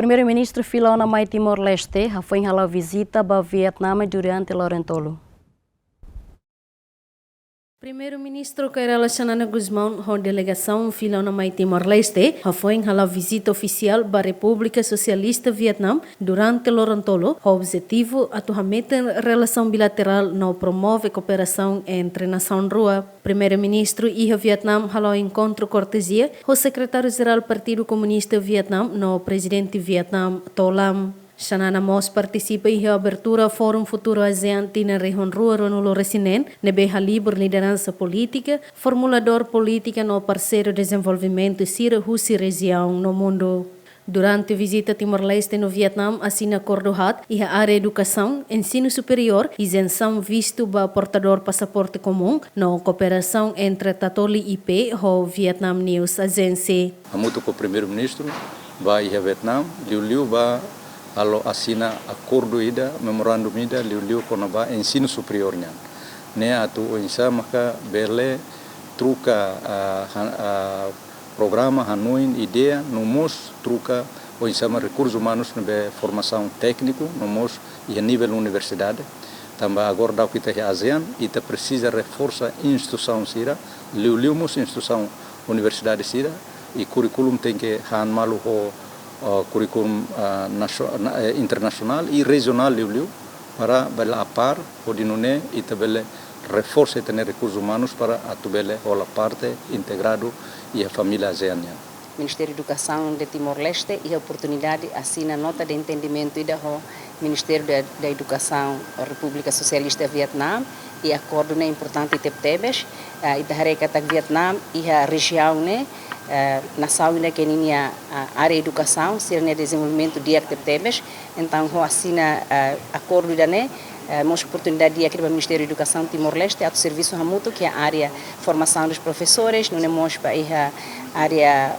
Primeiro-ministro Filona Mai Timor-Leste foi em a visita ao Vietnã durante Lorentolo. Primeiro-ministro Kairala Xanana Guzmão, a delegação Filona Mai Timor-Leste, foi em a visita oficial à República Socialista Vietnã durante Lorentolo. O objetivo é meter relação bilateral não promove cooperação entre nação rua. Primeiro-ministro e o Vietnã ao encontro cortesia o secretário-geral do Partido Comunista Vietnã, no presidente Vietnã To Lam. Xanana Mos participa em abertura ao Fórum Futuro ASEAN na região rua Ronolo Resinen, nebeha livre liderança política, formulador política no parceiro de desenvolvimento Sira Husi região no mundo. Durante a visita a Timor-Leste no Vietnã, assina acordo e a área educação, ensino superior, isenção visto para portador passaporte comum, na cooperação entre Tatoli IP e Vietnam News Agency. Muito com o primeiro-ministro, vai ao Vietnã, Liu vai alo assina acordo ida memorandum ida liu kona ba ensino superior nyan ne atu insa maka bele truca programa hanuin ideia nomos truca o insama recursos humanos nebe formação técnico nomos e a nível universidade também agora da kita a ASEAN ita precisa reforçar instituição sira liu mos instituição universidade sira e curriculum tem que han malu ho curriculum internacional e regional para bela a par podinune e também reforçar ter recursos humanos para atubele a parte integrado e a família ASEAN. Ministério da Educação de Timor-Leste e a oportunidade assina nota de entendimento do Ministério da Educação da República Socialista Vietnã e acordo importante de tebes e da Recata Vietnã e a região nação que tinha área de educação, ser no desenvolvimento de tebes, então assina acordo da mos oportunidade de aqui para o Ministério da Educação Timor-Leste a serviço mútuo que é a área formação dos professores, não temos para a área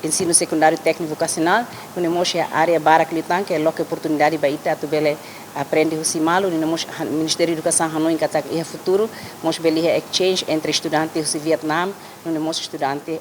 ensino secundário técnico vocacional, não temos a área baraclitan que é a oportunidade para ir a tubele aprende o simalo, não temos o Ministério da Educação Hanoi que está em futuro, nós beli exchange entre estudantes do Vietnã, não temos estudantes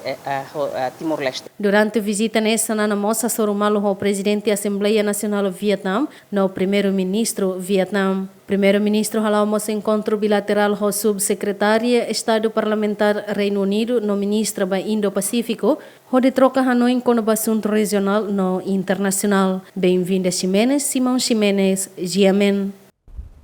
Timor-Leste. Durante a visita nessa na moça sorumalo o presidente da Assembleia Nacional do Vietnã, no primeiro-ministro Vietnã. Primeiro-ministro halamos encontro bilateral com subsecretária Estado Parlamentar Reino Unido no ministro do Indo-Pacífico, onde troca Hanoi com o assunto regional no internacional. Bem-vinda Ximenes, Simão Ximenes, Giamen.